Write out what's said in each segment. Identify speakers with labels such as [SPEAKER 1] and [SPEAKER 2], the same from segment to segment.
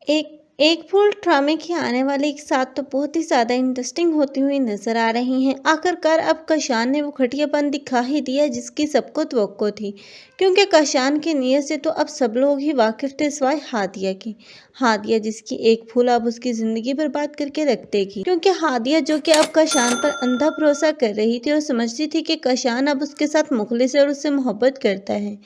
[SPEAKER 1] एक एक फुल ड्रामे की आने वाली एक साथ तो बहुत ही ज़्यादा इंटरेस्टिंग होती हुई नजर आ रही हैं। आखिरकार अब कशान ने वो घटियापन दिखा ही दिया जिसकी सबको तवक्को थी, क्योंकि कशान की नीयत से तो अब सब लोग ही वाकिफ थे सिवाय हादिया की। हादिया जिसकी एक फूल अब उसकी ज़िंदगी बर्बाद करके रख देगी, क्योंकि हादिया जो कि अब कशान पर अंधा भरोसा कर रही थी और समझती थी कि कशान अब उसके साथ मुखलिस है और उससे मोहब्बत करता है,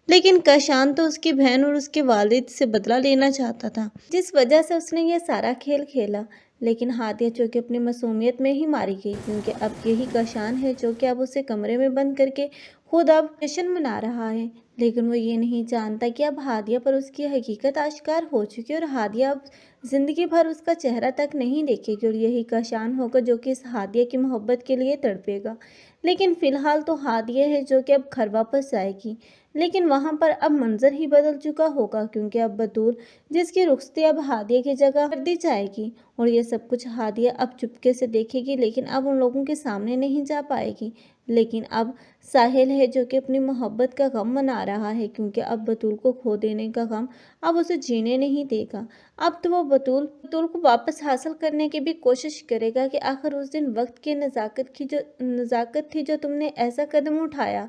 [SPEAKER 1] लेकिन कशान तो उसकी बहन और उसके वालिद से बदला लेना चाहता था, जिस वजह से उसने ये सारा खेल खेला। लेकिन हादिया जो कि अपनी मासूमियत में ही मारी गई, क्योंकि अब यही कशान है जो कि अब उसे कमरे में बंद करके खुद अब जश्न मना रहा है। लेकिन वो ये नहीं जानता कि अब हादिया पर उसकी हकीकत आश्कार हो चुकी है और हादिया अब जिंदगी भर उसका चेहरा तक नहीं देखेगी और यही कशान होगा जो कि इस हादिया की मोहब्बत के लिए तड़पेगा। लेकिन फिलहाल तो हादिया है जो कि अब घर वापस आएगी, लेकिन वहां पर अब मंजर ही बदल चुका होगा, क्योंकि अब बतूल जिसकी रुखसती अब हादिया की जगह कर दी जाएगी और ये सब कुछ हादिया अब चुपके से देखेगी, लेकिन अब उन लोगों के सामने नहीं जा पाएगी। लेकिन अब साहिल है जो कि अपनी मोहब्बत का गम मना रहा है, क्योंकि अब बतूल को खो देने का गम अब उसे जीने नहीं देगा। अब तो वो बतूल बतूल को वापस हासिल करने की भी कोशिश करेगा कि आखिर उस दिन वक्त की नज़ाकत थी जो तुमने ऐसा कदम उठाया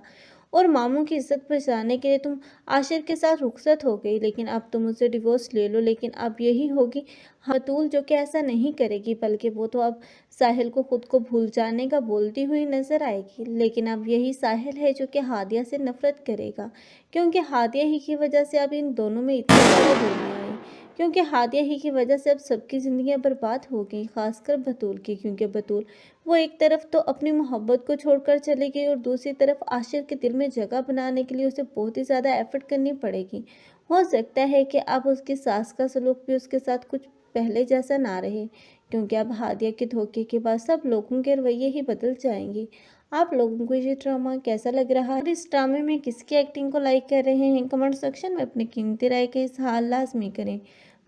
[SPEAKER 1] और मामू की इज्जत बचाने के लिए तुम आशिर के साथ रुखसत हो गई, लेकिन अब तुम मुझसे डिवोर्स ले लो। लेकिन अब यही होगी बतूल जो कि ऐसा नहीं करेगी, बल्कि वो तो अब साहिल को खुद को भूल जाने का बोलती हुई नजर आएगी। लेकिन अब यही साहिल है जो कि हादिया से नफरत करेगा, क्योंकि हादिया ही की वजह से अब इन दोनों में इतनी ज़्यादा दूरियां आई, क्योंकि हादिया ही की वजह से अब सबकी ज़िंदगियां बर्बाद हो गई, खासकर बतूल की। क्योंकि बतूल वो एक तरफ तो अपनी मोहब्बत को छोड़कर चली गई और दूसरी तरफ आशिर के दिल में जगह बनाने के लिए उसे बहुत ही ज़्यादा एफर्ट करनी पड़ेगी। हो सकता है कि अब उसकी सास का सलूक भी उसके साथ कुछ पहले जैसा ना रहे, क्योंकि अब हादिया के धोखे के बाद सब लोगों के रवैये ही बदल जाएंगे। आप लोगों को ये ड्रामा कैसा लग रहा है और इस ड्रामे में किसकी एक्टिंग को लाइक कर रहे हैं, कमेंट सेक्शन में अपनी कीमती राय का इजहार लाजमी करें।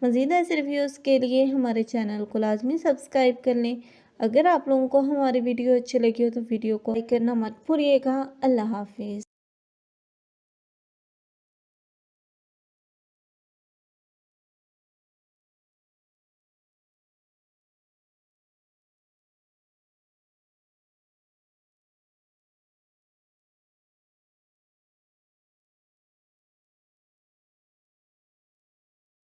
[SPEAKER 1] मज़ीद ऐसे रिव्यूज़ के लिए हमारे चैनल को लाजमी सब्सक्राइब कर लें। अगर आप लोगों को हमारी वीडियो अच्छी लगी हो तो वीडियो को लाइक करना मत भूलिएगा। अल्लाह हाफिज़।